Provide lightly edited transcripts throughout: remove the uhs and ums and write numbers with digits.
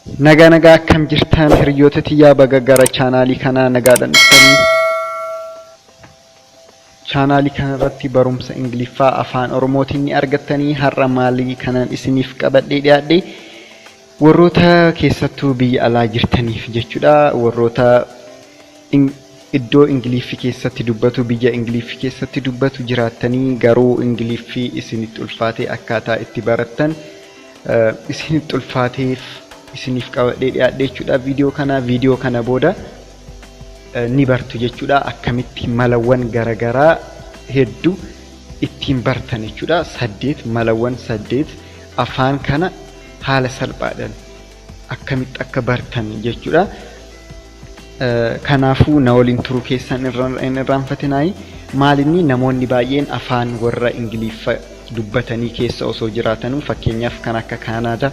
Nagaa akkam jirtan hiriyoota tiyyaa baga gara chaanaalii kanaa nagaadhaan dhuftanii. Chanaalii kanarratti barumsa Ingiliffaa afaan Oromootiin ni argattanii. Har'a maalii kanaan isiniif qabadhee dhiyaadhe warroota keessattuu biyya alaa jirtaniif jechuudha. Warroota iddoo Ingiliffii keessatti dubbatu biyya Ingiliffii keessatti dubbatu jiraatanii garuu Ingiliffii isinitti ulfaatee akkaataa itti barattan isinitti ulfaateef isiniif qabadhee dhiyaadhe jechuudha. Viidiyoo kana booda ni bartu jechuudha. Akkamitti malawwan garagaraa hedduu ittiin bartan jechuudha. 8 malawwan 8 afaan kana haala salphaadhaan akkamitti akka bartan jechuudha. Kanaafuu na waliin turuu keessan irraanfatinaayi. Maalinni namoonni baay'een afaan warra Ingiliffa dubbatanii keessa osoo jiraatanuu, fakkeenyaaf kan akka Kanaadaa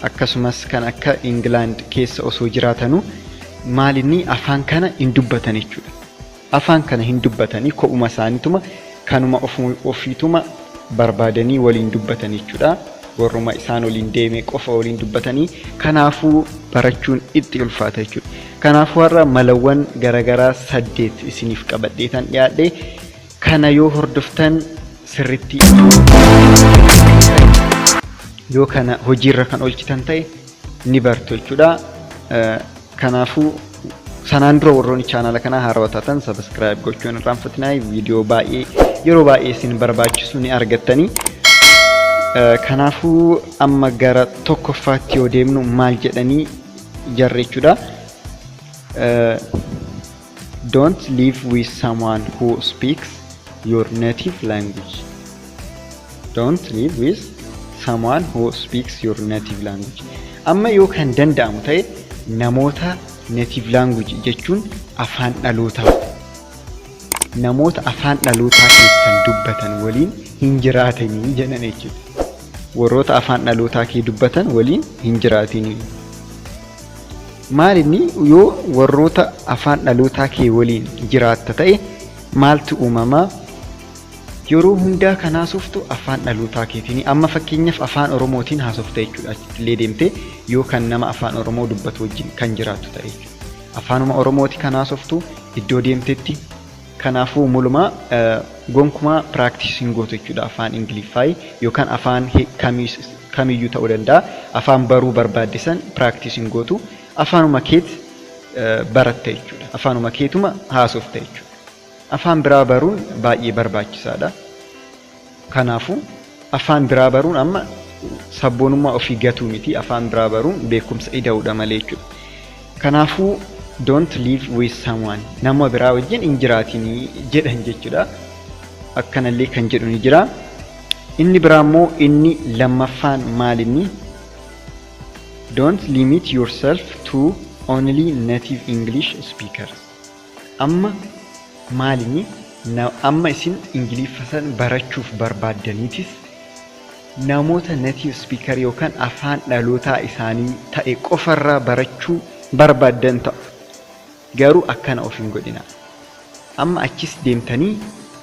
akkasumas kan akka England keessa osoo jiraatanuu maalinni afaan kana hin dubbatan jechuudha. Afaan kana hin dubbatanii ko'uma isaaniituma kanuma ofiituma barbaadanii waliin dubbatan jechuudha. Warruma isaan waliin deemee qofa waliin dubbatanii, kanaafuu barachuun itti ulfaata jechuudha. Kanaafuu har'a malawwan garagaraa 8 isiniif qabadheetan dhiyaadhe. Kana yoo hordoftan sirriitti yoo kana hojiirra kan oolchitan ta'e ni bartu jechuudha. Kanaafuu sanaan dura warroonni chaanaala kanaa haarawaa taatan subscribe gochuun irraanfatinaa. Viidiyoo baay'ee yeroo baay'ee isin barbaachisu ni argattanii. Kanaafuu amma gara tokkoffaatti yoo deemnu maal jedhanii jarre jechuudha. Don't live with someone who speaks your native language. Don't live with someone who speaks your native language. Amma yoo kan danda'amu ta'e namoota native language jechuun afaan dhalootaa. Namoota afaan dhalootaa keessan dubbatan waliin hin jiraatanii jedhan jechuudha. Warroota afaan dhalootaa kee dubbatan waliin hin jiraatanii. Maalinni yoo warroota afaan dhalootaa kee waliin jiraatta ta'e maaltu uumamaa? Yeroo hundaa kan haasoftu afaan dhalootaa keetiin. Amma fakkeenyaaf afaan oromootiin haasofta jechuudha. Achillee deemtee yoo kan nama afaan oromoo dubbatu wajjin kan jiraattu ta'e jechuudha. Afaanuma oromooti kan haasoftu iddoo deemtetti. Kanaafuu mulumaa gonkumaa practicing gootu jechuudha. Afaan Ingiliffaa yookaan afaan kamiyyuu ta'uu danda'a. Afaan baruu barbaaddisan practicing gootu. Afaanuma keet baratta jechuudha. Afaanuma keetuma haasofta jechuudha. Afaan biraa baruun baay'ee barbaachisaadha. Kanaafuu afaan biraa baruun amma sabboonummaa ofii gatuu miti. Afaan biraa baruun beekumsa ida'uudha malee jechuudha. Kanaafuu don't live with someone, nama biraa wajjin hin jiraatinii jedhan jechuudha. Akkanallee kan jedhu ni jira. Inni biraa immoo inni lammaffaan maalinni don't limit yourself to only native English speakers. Amma maalinni amma isin Ingiliffa san barachuuf barbaaddaniitis namoota native speaker yookaan afaan dhalootaa isaanii ta'e qofarraa barachuu barbaaddan ta'u. Garuu akkana of hin godhina. Amma achis deemtanii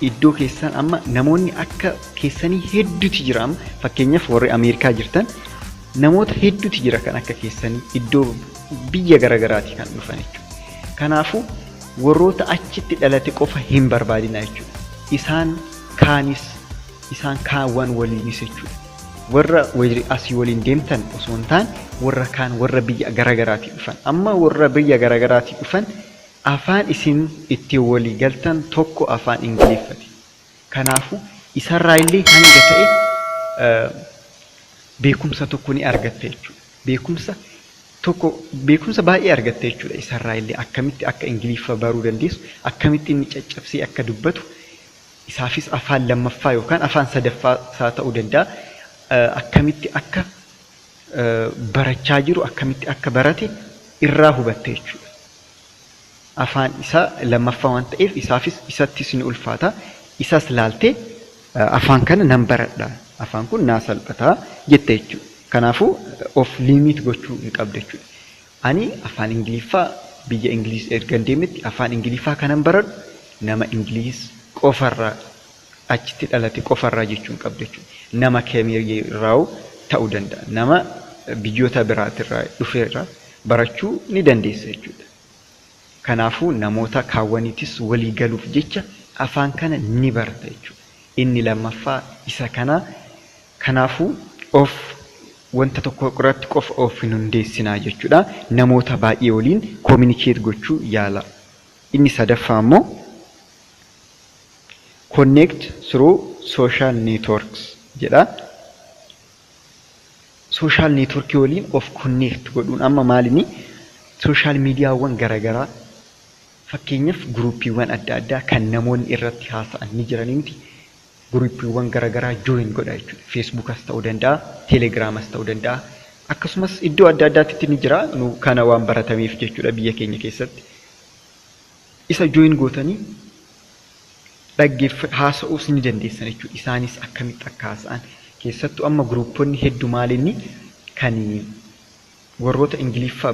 iddoo keessan amma namoonni akka keessanii hedduutu jira. Fakkeenyaaf warri Ameerikaa jirtan namoota hedduutu jira kan akka keessanii iddoo biyya garagaraati kan dhufan jechuudha. Kanaafuu warroota achitti dhalate qofa hin barbaadina jechuudha. Isaan kaawwan waliinis jechuudha. Warra asii waliin deemtan osoo hin taane warra kaan warra biyya garagaraati dhufan. Amma warra biyya garagaraati dhufan afaan isin itti walii galtan tokko afaan Ingiliffati. Kanaafuu isarraa illee hanga ta'e beekumsa tokko ni argatte jechuudha. Beekumsa baay'ee argatte jechuudha. Isarraa illee akkamitti akka Ingiliffa baruu dandeessu, akkamitti inni caccabsee akka dubbatu, isaafis afaan lammaffaa yookaan afaan sadaffaa isaa ta'uu danda'a. Akkamitti akka barachaa jiru, akkamitti akka barate irraa hubatte jechuudha. Afaan isaa lammaffaa waan ta'eef isaafis isattis ni ulfaata. Isas laaltee afaan kana nan baradha, afaan kun naa salphataa jette jechuudha. Kanaafuu of limit gochuu hin qabdu jechuudha. Ani afaan Ingiliffaa biyya Ingiliis ergan deemetti afaan Ingiliffaa kanan baradhu nama Ingiliis qofarraa achitti dhalate qofarraa jechuu hin qabdu jechuudha. Nama kamiirraa ta'uu danda'a. Nama biyyoota biraatirraa dhufeerraa barachuu ni dandeessa jechuudha. Kanaafuu namoota kaawwaniitis walii galuuf jecha afaan kana ni barata jechuudha. Inni lammaffaa isa kana. Kanaafuu of wanta tokko irratti qofa of hin hundeessinaa jechuudha. Namoota baay'ee waliin communicate gochuu yaala. Inni sadaffaa immoo connect through social networks jedha. Social network waliin of connect godhuun amma maalini social mediaawwan garagaraa fakkeenyaaf groupiiwwan adda addaa kan namoonni irratti haasa'an ni jiranii miti. Groupiiwwan garagaraa join godha jechuudha. Facebookas ta'uu danda'a, Telegiramas ta'uu danda'a. Akkasumas iddoo adda addaatti ni jira. Nu kana waan baratameef jechuudha biyya keenya keessatti. Isa join gootanii haasa'uus ni dandeessan jechuudha. Isaanis akkamitti akka haasa'an keessattuu amma gruupoonni hedduu maalinni kan warroota ingliiffa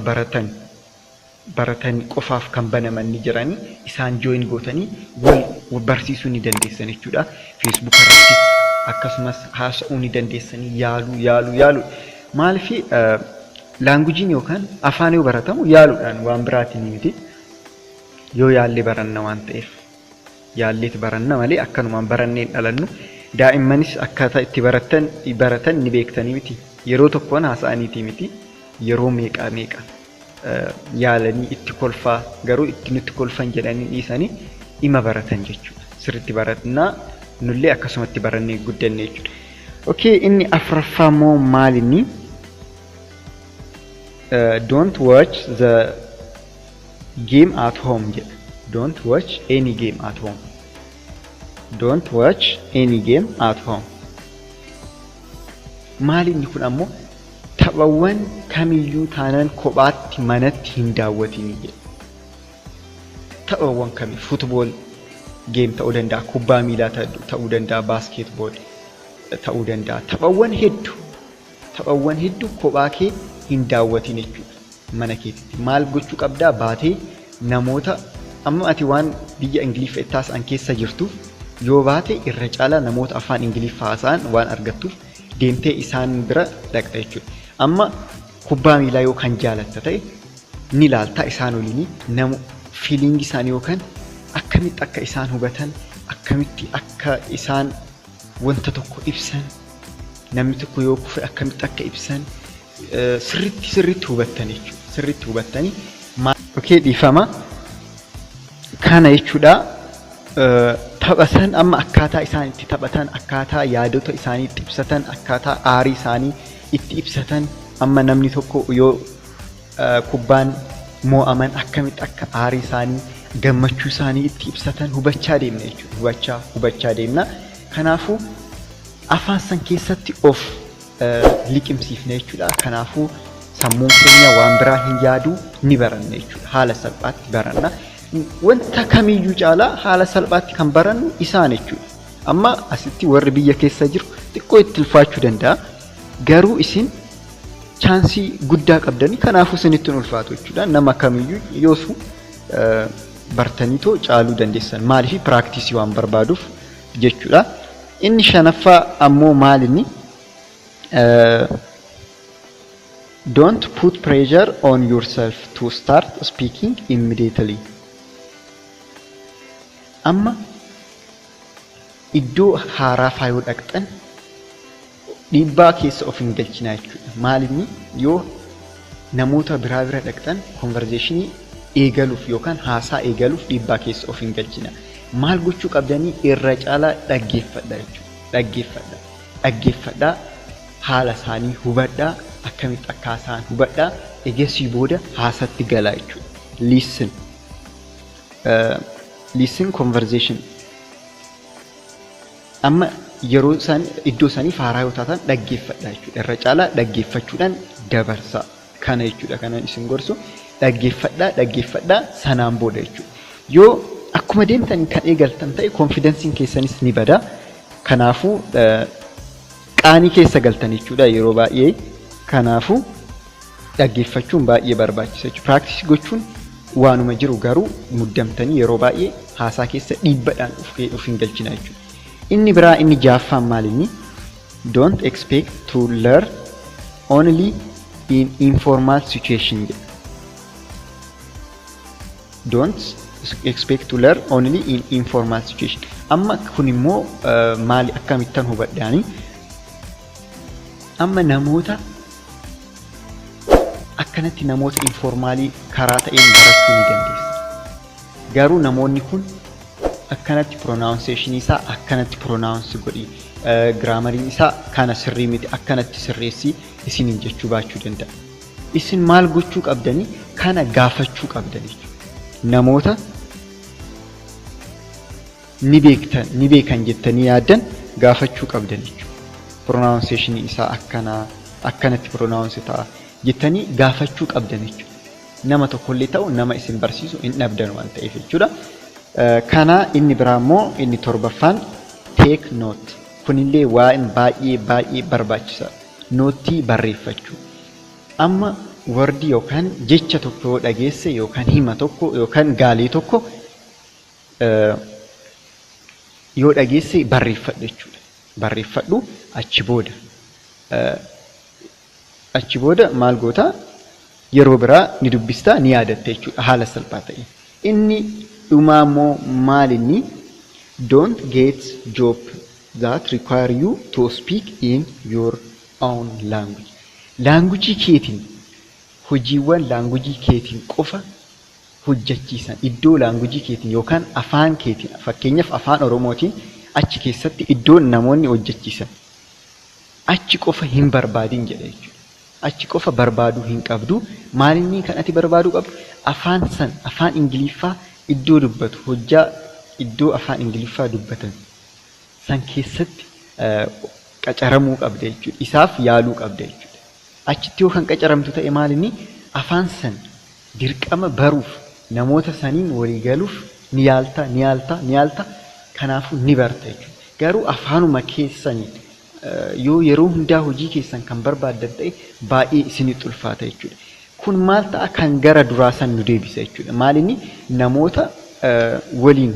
baratan qofaaf kan banaman ni jiranii isaan join gootanii wal barsiisuu ni dandeessan jechuudha. Facebook irratti akkasumas haasa'uu ni dandeessanii yaaluu maaliif laanguujiin yookaan afaan yoo baratamu yaaluudhaan waan biraatiin miti. Yoo yaallee baranna waan ta'eef yaalleet baranna malee akkanumaan barannee dhalannu. Daa'immanis akkaataa itti baratan ni beektanii miti. Yeroo tokkoon haasa'aniiti miti. Yeroo meeqa yaalanii itti kolfaa garuu itti nutti kolfan jedhanii dhiisanii ima baratan jechuudha. Sirriitti barannaa nullee akkasumatti barannee guddanne jechuudha. Okay, inni afuraffaa immoo maalinni don't watch the game at home jedha. Don't watch any game at home. Don't watch any game at home. Maalinni kun ammoo taphawwan kamiyyuu taanaan kophaatti manatti hin daawwatinii jedha. Taphawwan kamii football game ta'uu danda'a, kubbaa miilaa ta'uu danda'a, basketball ta'uu danda'a. Taphawwan hedduu kophaa kee hin daawwatin jechuudha. Mana keetitti maal gochuu qabdaa baatee namoota amma ati waan biyya Ingiliffaa ittaas an keessa jirtuuf yoo baate irra caalaa namoota afaan Ingiliffaa haasa'an waan argattuuf deemtee isaan bira dhaqxa jechuudha. Amma kubbaa miilaa yoo kan jaalatta ta'e ni ilaaltaa isaan waliin namu feeling isaanii yookaan akkamitti akka isaan hubatan akkamitti akka isaan wanta tokko ibsan namni tokko yoo kufe akkamitti akka ibsan sirriitti hubattan jechuudha. Sirriitti hubattanii okay dhiifama kana jechuudha. Taphatan amma akkaataa isaan itti taphatan akkaataa yaadota isaanii itti ibsatan akkaataa aarii isaanii itti ibsatan amma namni tokko yoo kubbaan mo'aman akkamitti akka aarii isaanii gammachuu isaanii itti ibsatan hubachaa deemna jechuudha. Hubachaa deemna. Kanaafuu afaan san keessatti of liqimsiifna jechuudha. Kanaafuu sammuun keenya waan biraa hin yaadu ni baranna jechuudha. Haala salphaatti baranna. Wanta kamiyyuu caalaa haala salphaatti kan barannu isaan jechuudha. Amma asitti warri biyya keessa jiru xiqqoo itti ulfaachuu danda'a. Garuu isin chaansii guddaa qabdanii kanaafuu isinitti ulfaatu jechuudha. Nama kamiyyuu yoosu bartaniitoo caaluu dandeessan. Maaliif piraaktisii waan barbaaduuf jechuudha. Inni shanaffaa ammoo maalinni don't put pressure on yourself to start speaking immediately. Amma iddoo haaraa faayoo dhaqxan dhiibbaa keessa of hin galchinaa jechuudha. Maalinni yoo namoota biraa bira dhaqxan conversationii eegaluuf yookaan haasaa eegaluuf dhiibbaa keessa of hin galchina. Maal gochuu qabdanii irra caalaa dhaggeeffadha jechuudha. Dhaggeeffadhaa haala isaanii hubadhaa akkamitti akka haasa'an hubadhaa eegasii booda haasatti galaa jechuudha. Listen conversation. Amma yeroo isaan iddoo isaanii haaraa yoo taatan dhaggeeffadha jechuudha. Irra caalaa dhaggeeffachuudhaan dabarsaa kana jechuudha. Kanan isin gorsu dhaggeeffadhaa sanaan booda jechuudha. Yoo akkuma deemtan kan eegaltan ta'e konfidensiin keessanis ni bada. Kanaafuu qaanii keessa galtan jechuudha yeroo baay'ee. Kanaafuu dhaggeeffachuun baay'ee barbaachisa jechuudha. Practice gochuun waanuma jiru garuu muddamtanii yeroo baay'ee haasaa keessa dhiibbadhaan of hin galchina jechuudha. Inni biraa inni jaaffaan maalinni don't expect to learn only in informal situation. Don't expect to learn only in informal situation. Amma kun immoo maali akkamittan hubadhaani amma namoota akkanatti namoota informaalii karaa ta'een barachuu ni dandeessa. Garuu namoonni kun akkanatti pronunciation isaa akkanatti pronounce godhi grammariin isaa kana sirrii miti akkanatti sirreessi isiniin jechuu baachuu danda'a. Isin maal gochuu qabdanii kana gaafachuu qabdanii namoota ni beekan jettanii yaadan gaafachuu qabdanii pronunciation isaa akkanatti pronounce ta'a jettanii gaafachuu qabdanii nama tokkollee ta'u nama isin barsiisu hin dhabdan waan ta'eef jechuudha. Kana inni biraa immoo inni torbaffaan take note. Kunillee waan baay'ee barbaachisa. Nootii barreeffachuu. Amma wardi yookaan jecha tokko yoo dhageesse yookaan hima tokko yookaan gaalee tokko yoo dhageesse barreeffadhu jechuudha. Barreeffadhu achi booda maal goota yeroo biraa ni dubbista ni yaadatta jechuudha haala salphaa ta'e. Inni dhumaa immoo maal inni don't get job that require you to speak in your own language. Language keetiin hojiiwwan language keetiin qofa hojjechiisan iddoo language keetiin yookaan afaan keetiin fakkeenyaaf afaan oromootiin achi keessatti iddoo namoonni hojjechiisan achi qofa hin barbaadin jedha jechuudha. Achi qofa barbaaduu hin qabdu. Maalinni kan ati barbaaduu qabdu afaan ingiliffaa iddoo dubbatu hojjaa iddoo afaan ingiliffaa dubbatan san keessatti qacaramuu qabda jechuudha. Isaaf yaaluu qabda jechuudha. Achitti yoo kan qacaramtu ta'e maalinni afaan san dirqama baruuf namoota saniin walii galuuf ni yaalta kanaafuu ni barta jechuudha. Garuu afaanuma keessanii yoo yeroo hundaa hojii keessan kan barbaaddan ta'e baay'ee isinitti ulfaata jechuudha. Kun maal ta'a kan gara duraa san nu deebisa jechuudha. Maalinni namoota waliin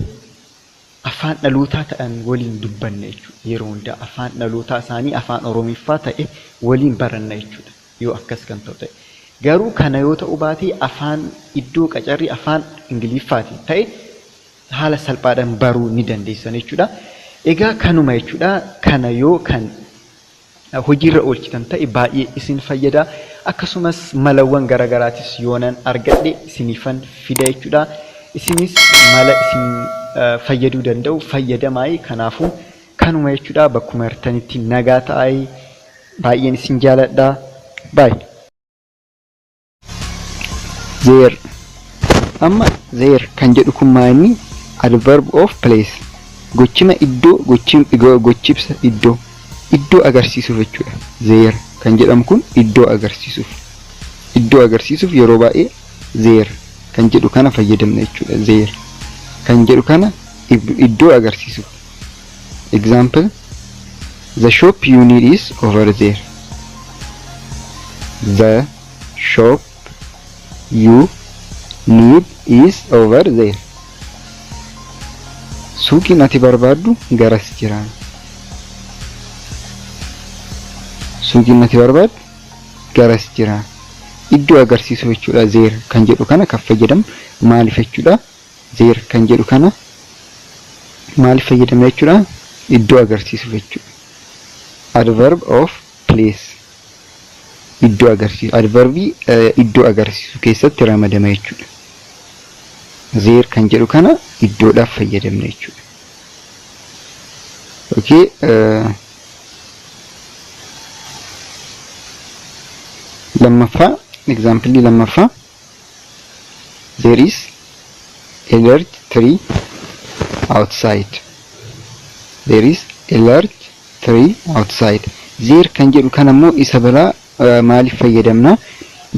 afaan dhalootaa ta'an waliin dubbanna jechuudha. Yeroo hundaa afaan dhalootaa isaanii afaan oromiffaa ta'e waliin baranna jechuudha. Yoo akkas kan ta'u ta'e. Garuu kana yoo ta'u baatee afaan iddoo qacarri afaan ingiliffaatiin ta'e haala salphaadhaan baruu ni dandeessan jechuudha. Egaa kanuma jechuudha. Kana yoo kan hojiirra oolchitan ta'e baay'ee isin fayyada. Akkasumas malawwan garaagaraatis yoonan argadhe isinifan fida jechuudha. Isinis mala isin fayyaduu danda'u fayyadamaayi. Kanaafuu kanuma jechuudha. Bakkuma jirtanitti nagaa ta'aa. Baay'een isin jaaladha. Bye. There. Amma there kan jedhu kun maali? Adverb of place. Gochima iddoo gochibsa iddoo agarsiisuuf jechuudha. There kan jedhamu kun iddoo agarsiisuuf yeroo baay'ee there kan jedhu kana fayyadamna jechuudha. There kan jedhu kana iddoo agarsiisuuf. Example, the shop you need is over there. The shop you need is over there. Suuqiin ati barbaaddu garas jira. Suuqiin ati barbaaddu garas jira. Iddoo agarsiisuuf jechuudha. There kan jedhu kana kan fayyadamu maaliif jechuudha? There kan jedhu kana maaliif fayyadamna jechuudha? Iddoo agarsiisuuf jechuudha. Adverb of place. Iddoo agarsiisu. Adverbii iddoo agarsiisu keessatti ramadama jechuudha. There kan jedhu kana iddoodhaaf fayyadamna jechuudha. Okay. Lammaffaa example lammaffaa there is a large tree outside. There is a large tree outside. There kan jedhu kana immoo isa biraa maaliif fayyadamna?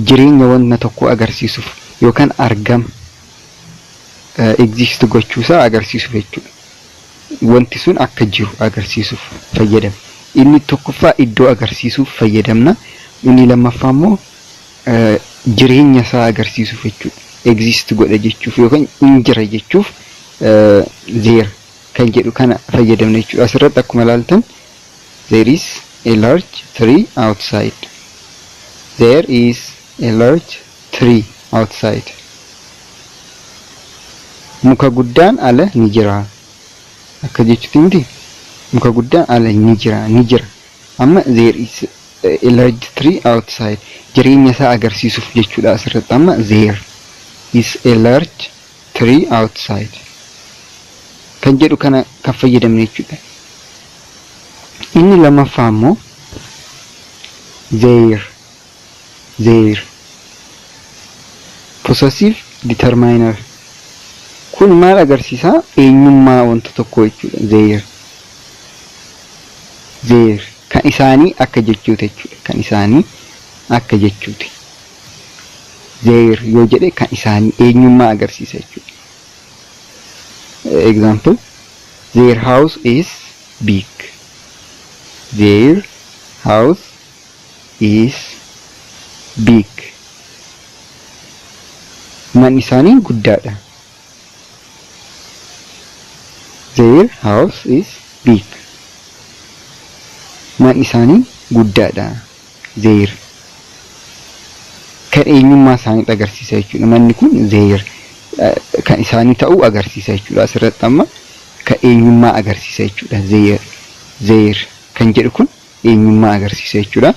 Jireenya wanta tokko agarsiisuuf yookaan argama exist gochuusaa agarsiisuuf jechuudha. Wanti sun akka jiru agarsiisuuf fayyadamna. Inni tokkoffaa iddoo agarsiisuuf fayyadamna. Inni lammaffaa immoo jireenya isaa agarsiisuuf jechuudha. Exist godha jechuuf yookaan injira jechuuf there kan jedhu kana fayyadamna jechuudha. Asirratti akkuma ilaaltan there is a large tree outside. There is a large tree outside. Muka guddaan ala ni jira. Akka jechuutti muka guddaan ala ni jira. Amma there is a large tree outside. Jireenya isaa agarsiisuuf jechuudha asirratti. Amma there is a large tree outside. Kan jedhu kana kan fayyadamne jechuudha. Inni lammaffaa immoo there possessive determiner. Kun maal agarsiisa? Eenyummaa wanta tokko jechuudha. There kan isaanii akka jechuuti jechuudha. Kan isaanii akka jechuuti. There yoo jedhe kan isaanii eenyummaa agarsiisa jechuudha. Example, their house is big. Their house is big. Man isaanii guddaadha. Their house is big. Man isaanii guddaadha. Their kan eenyummaa isaanii agarsiisa jechuudha. Manni kun their kan isaanii ta'uu agarsiisa jechuudha. Asirratti amma kan eenyummaa agarsiisa jechuudha. Their kan jedhu kun eenyummaa agarsiisa jechuudha.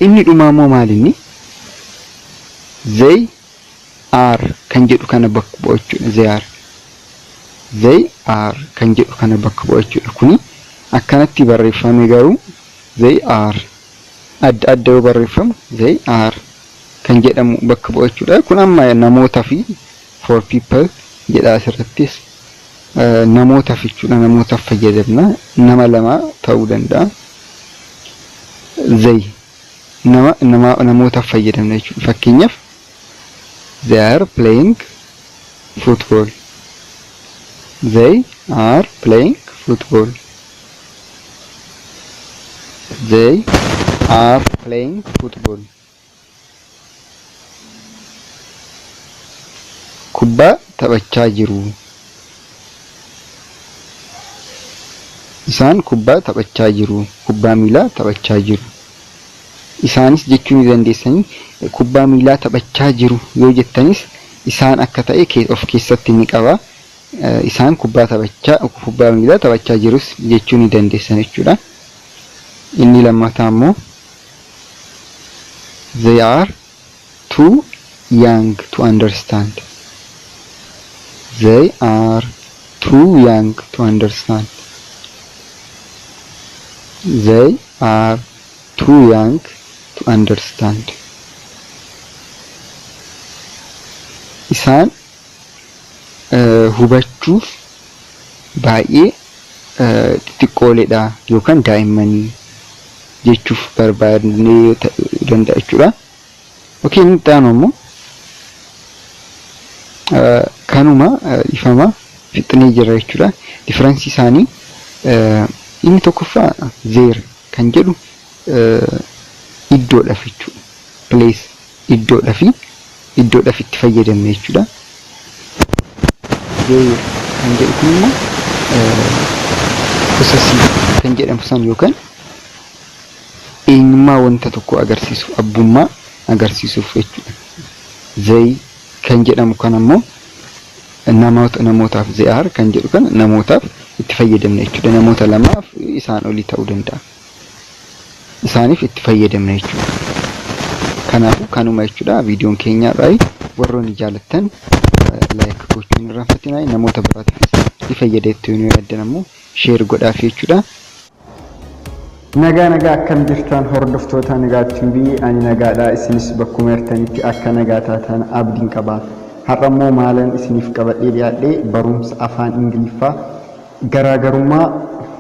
Inni dhumaa immoo maal inni? They are kan jedhu kana bakka bu'a jechuudha. They are kan jedhu kana bakka bu'a jechuudha. Kuni akkanatti barreeffame garuu they are adda yoo barreeffamu they are kan jedhamu bakka bu'a jechuudha. Kun amma namoota fi for people jedha asirrattis namootaaf jechuudha. Namootaaf fayyadamna. Nama lama ta'uu danda'a. They namootaaf fayyadamna jechuudha. Fakkeenyaaf they are playing football. They are playing football. They are playing football. Kubbaa taphachaa jiru. Isaan kubbaa taphachaa jiru. Kubbaa miilaa taphachaa jiru. Isaanis jechuun dandeessanii kubbaa miilaa taphachaa jiru yoo jettanis isaan akka ta'e of keessatti ni qaba. Isaan kubbaa miilaa taphachaa jirus jechuun dandeessan jechuudha. Inni lammataa immoo they are too young to understand. They are too young to understand. They are too young to understand. Isaan hubachuuf baay'ee xixiqqooledha yookaan daa'immanii jechuuf barbaadnee danda'a jechuudha. Okay, inni taanu immoo kanuma ifama fixnee jira jechuudha. Difference isaanii inni tokkoffaa there kan jedhu iddoodhaaf jechuudha. Place iddoodhaaf itti fayyadamne jechuudha. There kan jedhu kun immoo possessive kan jedhamu san yookaan eenyummaa wanta tokko agarsiisu abbummaa agarsiisuuf jechuudha. They kan jedhamu kan immoo namootaaf they are kan jedhu kan namootaaf itti fayyadamne jechuudha. Namoota lamaaf isaan olii ta'uu danda'a. Isaaniif itti fayyadamne jechuudha. Kanaafuu kanuma jechuudha. Viidiyoon keenyaadhaa warroonni jaalattan like gochuun irraanfatinaa namoota biraatiifis ni fayyadeettu yoo yaaddan ammoo share godhaaf jechuudha. Nagaa akkam jirtan hordoftoota Nagaa TV ani nagaadha isinis bakkuma jirtanitti akka nagaa taatan abdiin qaba. Har'ammoo maalan isiniif qabadhee dhiyaadhee barumsa afaan Ingiliffaa garaagarummaa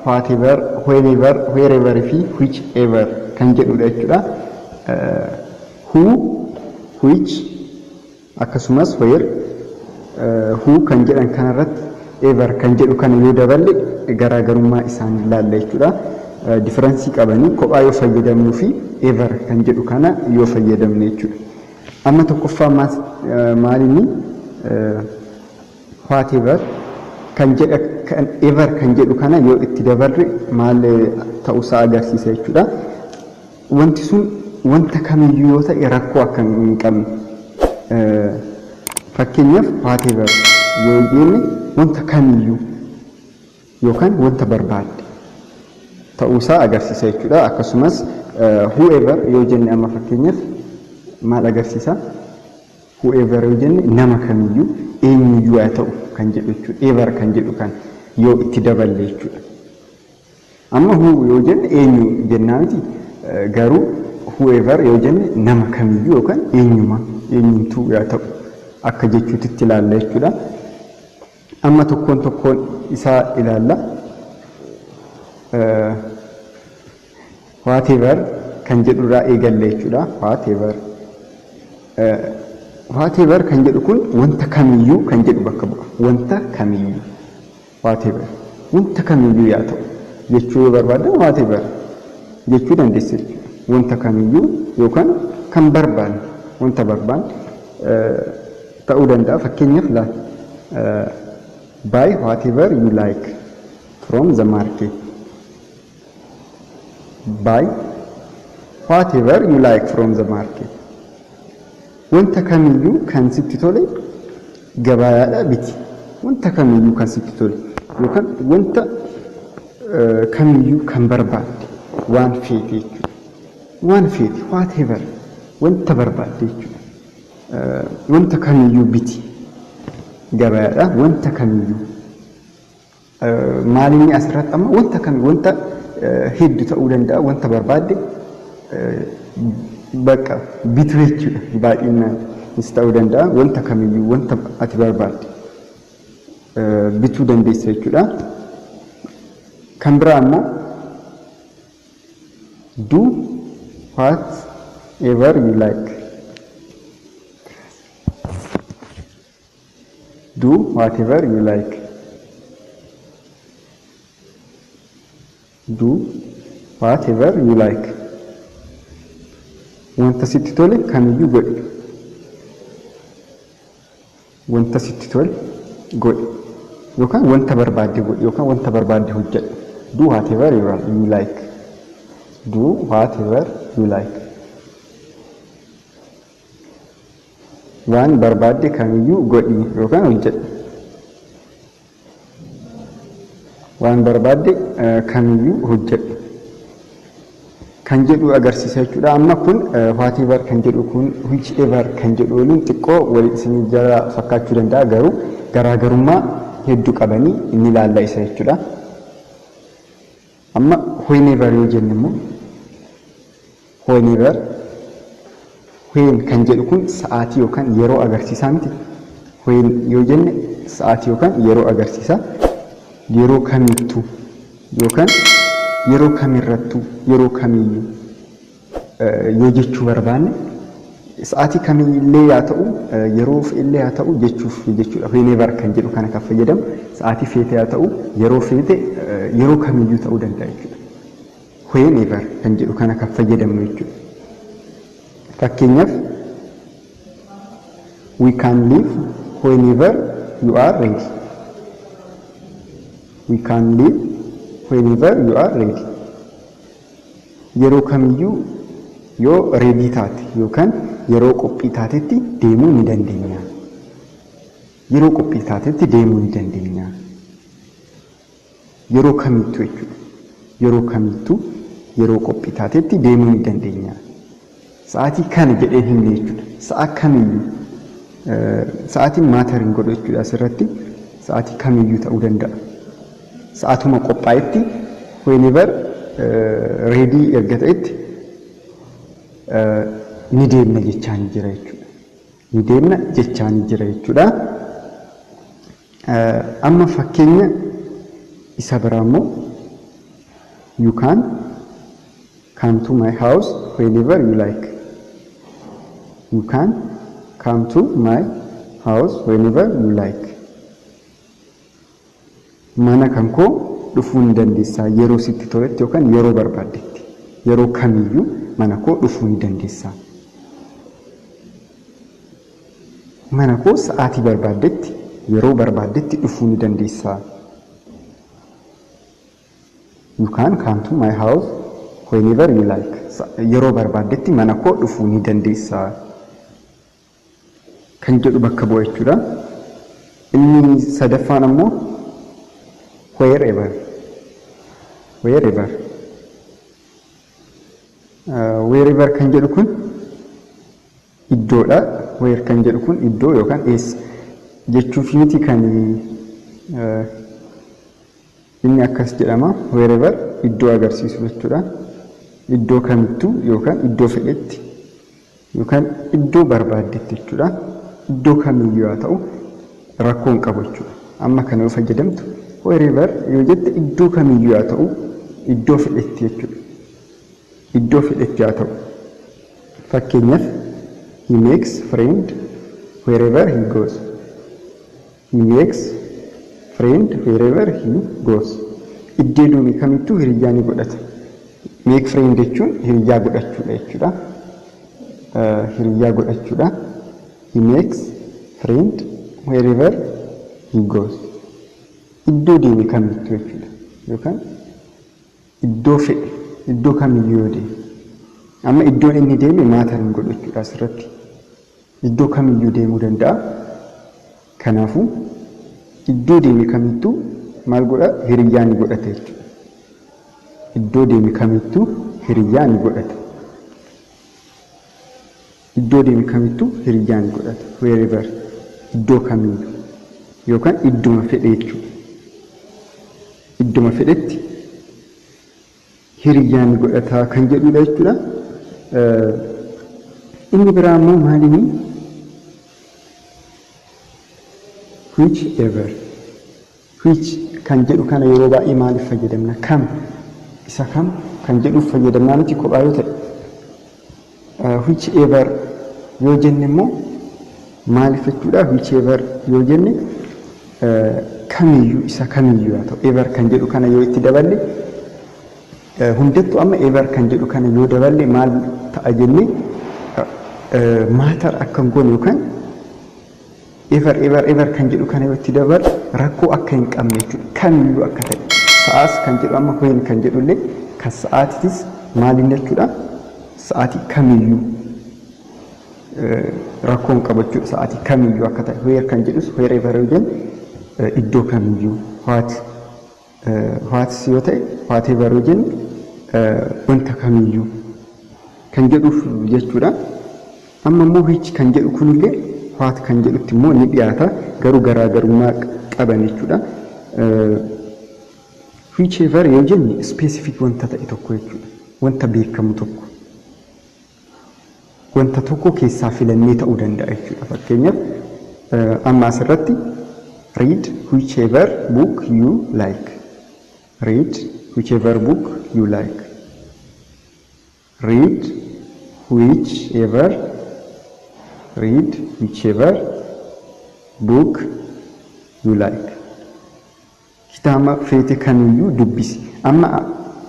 whatever, wherever fi whichever kan jedhudha jechuudha. Who, which akkasumas where, who kan jedhan kanarratti ever kan jedhu kana yoo daballe garaagarummaa isaanii ilaalla jechuudha. Difference qabanii kophaa yoo fayyadamnu fi ever kan jedhu kana yoo fayyadamne jechuudha. Amma tokkoffaa maalinni whatever kan jedha kan ever kan jedhu kana yoo itti dabarre maal ta'uusaa agarsiisa jechuudha. Wanti sun wanta kamiyyuu yoo ta'e rakkoo akka hin qabne. Fakkeenyaaf whatever yoo jenne wanta kamiyyuu yookaan wanta barbaadde ta'uusaa agarsiisa jechuudha. Akkasumas whoever yoo jenne amma fakkeenyaaf maal agarsiisa? Whoever yoo jenne nama kamiyyuu eenyuyyuu haa ta'u kan jedhu jechuudha. Ever kan jedhu kan yoo itti daballe jechuudha. Amma who yoo jenne eenyu jennaa miti garuu whoever yoo jenne nama kamiyyuu yookaan eenyumtuu haa ta'u akka jechuutitti ilaalla jechuudha. Amma tokkoon isaa ilaalla. Whatever kan jedhurraa eegalle jechuudha. Whatever kan jedhu kun wanta kamiyyuu kan jedhu bakka bu'a. Wanta kamiyyuu whatever wanta kamiyyuu yaa ta'u jechuu yoo barbaaddan whatever jechuu dandeessa jechuudha. Wanta kamiyyuu yookaan kan barbaanne wanta barbaanne ta'uu danda'a. Fakkeenyaaf buy whatever you like from the market. Buy whatever you like from the market. Wanta kamiyyuu kan sitti tole gabaadhaa biti. Wanta kamiyyuu kan sitti tole yookaan wanta kamiyyuu kan barbaadde waan feete jechuudha. Waan feete whatever wanta barbaadde jechuudha. Wanta kamiyyuu biti gabaadhaa wanta kamiyyuu maalinni asirratti amma wanta hedduu ta'uu danda'a wanta barbaadde bakka bitu jechuudha. Baay'inaanis ta'uu danda'a wanta kamiyyuu wanta ati barbaadde bituu dandeessa jechuudha. Kan biraa immoo do whatever you like. Do whatever you like. Do whatever you like. Wanta sitti tole kamiyyuu godhi. Wanta sitti tole godhi. Yookaan wanta barbaadde godhi yookaan wanta barbaadde hojjedhu. Do whatever you like. Do whatever you like. Waan barbaadde kamiyyuu godhi yookaan hojjedhu. Waan barbaadde kamiyyuu hojjedhu kan jedhu agarsiisa jechuudha. Amma kun whatever kan jedhu kun whichever kan jedhu waliin xiqqoo walii isin jala fakkaachuu danda'a garuu garaagarummaa hedduu qabanii inni ilaalla isa jechuudha. Amma whenever yoo jenne immoo whenever when kan jedhu kun sa'aatii yookaan yeroo agarsiisaa miti. When yoo jenne sa'aatii yookaan yeroo agarsiisa. Yeroo kamittuu yookaan yeroo kamirrattuu yeroo kamiyyuu yoo jechuu barbaanne sa'aatii kamillee haa ta'u yeroo illee haa ta'u jechuuf jechuudha. Whenever kan jedhu kana kan fayyadamu sa'aatii feete haa ta'u yeroo feete yeroo kamiyyuu ta'uu danda'a jechuudha. Whenever kan jedhu kana kan fayyadamu jechuudha. Fakkeenyaaf we can leave whenever you are ready. We can leave whenever you are ready. Yeroo kamiyyuu yoo ready taate yookaan yeroo qophii taatetti deemuu ni dandeenya. Yeroo qophii taatetti deemuu ni dandeenya. Yeroo kamittuu jechuudha. Yeroo kamittuu yeroo qophii taatetti deemuu ni dandeenya. Sa'aatii kana jedhee himne jechuudha. Sa'a kamiyyuu sa'aatiin maatar hin godhu jechuudha. Asirratti sa'aatii kamiyyuu ta'uu danda'a. Sa'aatuma qophaa'etti whenever ready erga ta'etti ni deemna jechaan jira jechuudha. Ni deemna jechaan jira jechuudha. Amma fakkeenya isa biraa immoo you can come to my house whenever you like. You can come to my house whenever you like. Mana kan koo dhufuu ni dandeessaa yeroo sitti toletti yookaan yeroo barbaaddetti. Yeroo kamiyyuu mana koo dhufuu ni dandeessaa. Mana koo sa'aatii barbaaddetti yeroo barbaaddetti dhufuu ni dandeessaa. You can come to my house whenever you like. yeroo barbaadetti mana koo dhufuu ni dandeessaa kan jedhu bakka bu'a jechuudha. Inni sadaffaan ammoo wherever. Wherever kan jedhu kun iddoodha. Where kan jedhu kun iddoo yookaan eessa jechuuf miti kan inni akkas jedhama. Wherever iddoo agarsiisu jechuudha. Iddoo kamittuu yookaan iddoo fedhetti yookaan iddoo barbaadetti jechuudha. Iddoo kamiyyuu haa ta'u rakkoon qabu jechuudha. Amma kana yoo fayyadamtu wherever yoo jette iddoo kamiyyuu haa ta'u iddoo fedhetti jechuudha. Iddoo fedhetti haa ta'u. Fakkeenyaaf he makes friend wherever he goes. He makes friend wherever he goes. Iddoo duumi kamittuu hiriyyaa ni godhata. Make friend jechuun hiriyyaa godhachuudha jechuudha. Hiriyyaa godhachuudha. He makes friend wherever he goes. Iddoo deeme kamittuu jechuudha. Yookaan iddoo fedhe iddoo kamiyyuu yoo deeme. Amma iddoon inni deeme maata hin godhu jechuudha asirratti. Iddoo kamiyyuu deemuu danda'a. Kanaafuu iddoo deeme kamittuu maal godha? Hiriyyaa ni godhata jechuudha. Iddoo deeme kamittuu hiriyyaa ni godhata. Iddoo deeme kamittuu hiriyyaa ni godhata. Wherever iddoo kamiyyuu yookaan idduma fedhe jechuudha. Idduma fedhetti hiriyyaa ni godhata kan jedhudha jechuudha. Inni biraa immoo maalini? Whichever. Which kan jedhu kana yeroo baay'ee maaliif fayyadamna? Kam isa kam kan jedhuuf fayyadamna nuti kophaa yoo ta'e. Whichever yoo jenne immoo maaliif jechuudha? Whichever yoo jenne kamiyyuu isa kamiyyuu haa ta'u. Ever kan jedhu kana yoo itti daballe hundattuu amma ever kan jedhu kana yoo daballe maal ta'a jenne maatar akka hin goone yookaan ever kan jedhu kana yoo itti daballe rakkoo akka hin qabne jechuudha. Kamiyyuu akka ta'e. Sa'aas kan jedhu amma when kan jedhullee kan sa'aatitis maaliin jechuudha? Sa'aatii kamiyyuu rakkoon qaba jechuudha. Sa'aatii kamiyyuu akka ta'e. Where kan jedhus wherever yoo jenne iddoo kamiyyuu what yoo ta'e whatever yoo jenne wanta kamiyyuu kan jedhuuf jechuudha. Amma immoo which kan jedhu kunillee what kan jedhutti immoo ni dhiyaata garuu garaagarummaa qaban jechuudha. Whichever yoo jenne specific wanta ta'e tokko jechuudha. Wanta beekamu tokko. Wanta tokko keessaa filannee ta'uu danda'a jechuudha. Fakkeenyaaf amma asirratti read whichever book you like. Read whichever book you like. Read whichever book you like. Kitaaba feete kamiyyuu dubbisi. Amma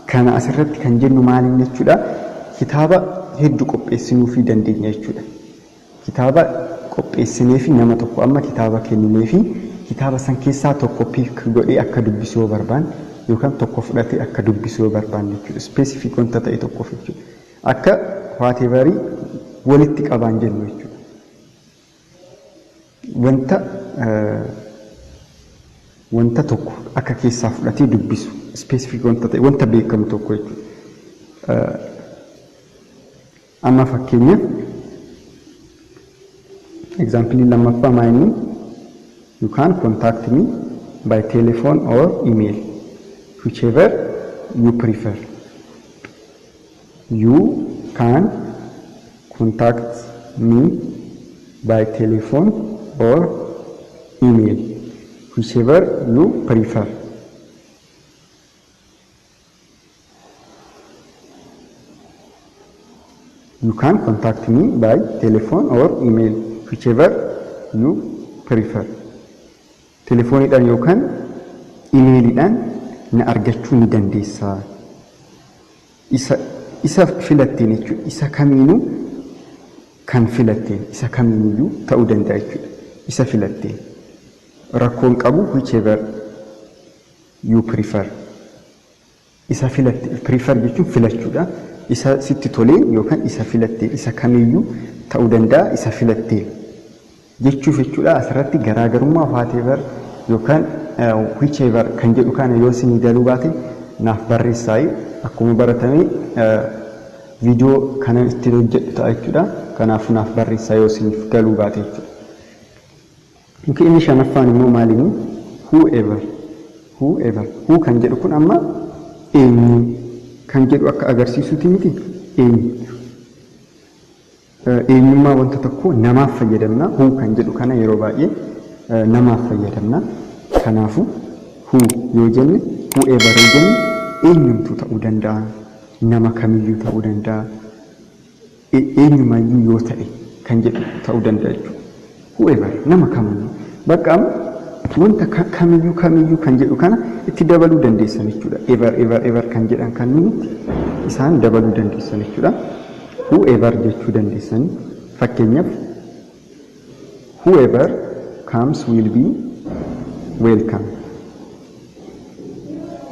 kana asirratti kan jennu maaliin jechuudha? Kitaaba hedduu qopheessinuu fi dandeenya jechuudha. Kitaaba qopheessinee fi nama tokko amma kitaaba kenninee fi kitaaba san keessaa tokko piik godhee akka dubbisuu barbaanne yookaan tokko fudhatee akka dubbisuu barbaanne jechuudha. Specific wanta ta'e tokkoof jechuudha. Akka whatever walitti qabaan jennu jechuudha. Wanta tokko akka keessaa fudhatee dubbisu specific wanta ta'e wanta beekamu tokko jechuudha. Amma fakkeenyaaf example lammaffaa maayini you can contact me by telephone or email whichever you prefer. You can contact me by telephone or email whichever you prefer. You can contact me by telephone or email whichever you prefer. Telefoonidhaan yookaan emailidhaan na argachuu ni dandeessa. Isa filatteen jechuudha. Isa kamiinuu kan filatteen isa kamiinuyyuu ta'uu danda'a jechuudha. Isa filatteen rakkoon qabu whichever you prefer. Isa filatte prefer jechuun filachuudha. isa sitti tolee yookaan isa filattee isa kamiyyuu ta'uu danda'a isa filattee jechuuf jechuudha. Asirratti garaagarummaa whatever yookaan whichever kan jedhu kana yoo isin galuu baate naaf barreessaa. Akkuma baratame viidiyoo kana ittiin hojjedhu ta'a jechuudha. Kanaafuu naaf barreessaa yoo isin galuu baate jechuudha. Inni shanaffaan immoo maaliini? Whoever. Who kan jedhu kun amma eenyu kan jedhu akka agarsiisuuti miti. Eenyummaa wanta tokko namaaf fayyadamna. Who kan jedhu kana yeroo baay'ee namaaf fayyadamna. Kanaafuu who yoo jenne whoever yoo jenne eenyumtu ta'uu danda'a. Nama kamiyyuu ta'uu danda'a. Eenyumayyuu yoo ta'e kan jedhu ta'uu danda'a jechuudha. Whoever nama kamiyyuu. Bakka wanta kamiyyuu kan jedhu kana itti dabaluu dandeessan jechuudha. Ever kan jedhan kan nuti isaan dabaluu dandeessan jechuudha. Whoever jechuu dandeessan. Fakkeenyaaf whoever comes will be welcome.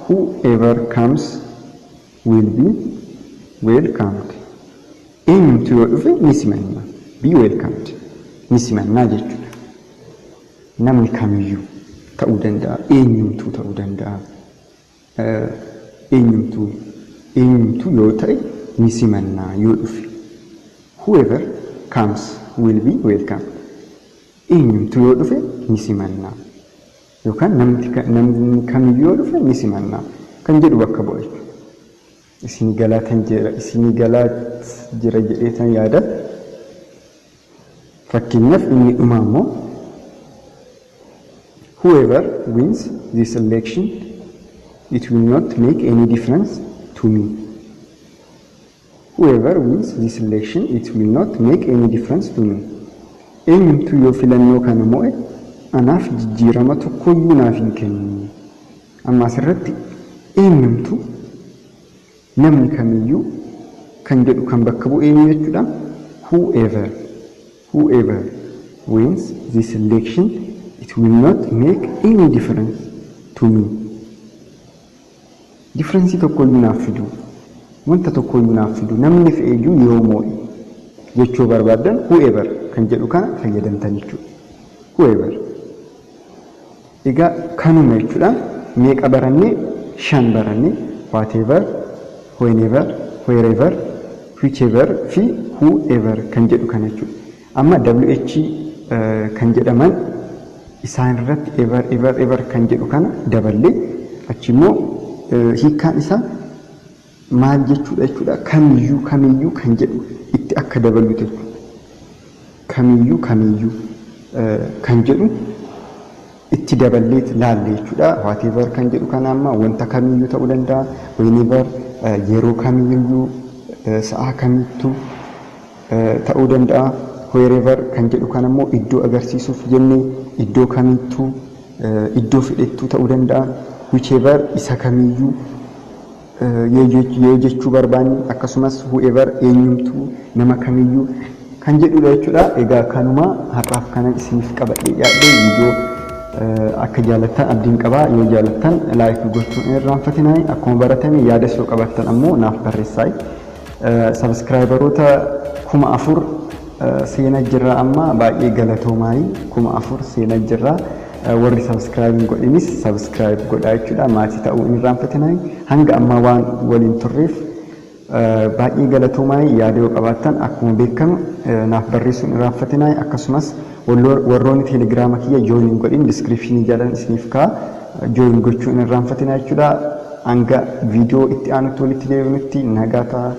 Whoever comes will be welcomed. Eenyumtu yoo dhufe ni simanna. Be welcomed. Ni simannaa jechuudha. Namni kamiyyuu ta'uu danda'a. Eenyumtu ta'uu danda'a. Eenyumtu yoo ta'e ni simannaa yoo dhufe. Whoever comes will be welcome. Eenyumtu yoo dhufe ni simannaa. Yookaan namni kamiyyuu yoo dhufe ni simannaa kan jedhu bakka bu'a jechuudha. Isin galaat jira jedheetan yaada. Fakkeenyaaf inni dhumaa immoo whoever wins this election, it will not make any difference to me. Whoever wins this election, it will not make any difference to me. Eenyumtu yoo filannoo kana mo'e anaaf jijjiirama tokkoyyuu naaf hin kennu. Amma asirratti eenyumtu namni kamiyyuu kan jedhu kan bakka bu'e eenyu jechuudha. Whoever wins this election, it will not make any difference to me. Difference tokkoyyuu naaf fidu. Wanta tokkoyyuu naaf fidu. Namni fe'eeyyuu yoo mo'e jechuu barbaadan whoever kan jedhu kana fayyadamtan jechuudha. Whoever. Egaa kanuma jechuudha. Meeqa barannee? 5 barannee whatever, whenever, wherever, whichever fi whoever kan jedhu kana jechuudha. Amma WH kan jedhaman isaan irratti ever kan jedhu kana daballee achi immoo hiikkaan isaa maal jechuudha jechuudha. Kamiyyuu kan jedhu itti akka dabalu jechuudha. Kamiyyuu kan jedhu itti daballee laalle jechuudha. Whatever kan jedhu kana amma wanta kamiyyuu ta'uu danda'a. Whenever yeroo kamiyyuu sa'a kamittuu ta'uu danda'a. Wherever kan jedhu kana immoo iddoo agarsiisuuf jennee iddoo kamittuu iddoo fedhettuu ta'uu danda'a. Whichever isa kamiyyuu yoo jechuu barbaanne akkasumas whoever eenyumtuu nama kamiyyuu kan jedhudha jechuudha. Egaa kanuma har'aaf kana isiniif qabadhee yaadde viidiyoo akka jaalattan abdiin qabaa. Yoo jaalattan laayik gochuun irraanfatinaa. Akkuma baratame yaada yoo qabattan ammoo naaf barreessaa. Sabskraayibaroota 4,000 seenaa jirra amma baay'ee galatoomaa. 4,000 seenaa jirra. Warri subscribe godhinis subscribe godhaa jechuudha. Maatii ta'uu hin irraanfatinaa. Hanga amma waan waliin turreef baay'ee galatoomaa. Yaada yoo qabaattan akkuma beekamu naaf barreessuun irraanfatinaa. Akkasumas warroonni telegiraama kiyya join godhin description jalan isiniif kaa join gochuun irraanfatinaa jechuudha. Hanga viidiyoo itti aanutti walitti deebinutti nagaa ta'a.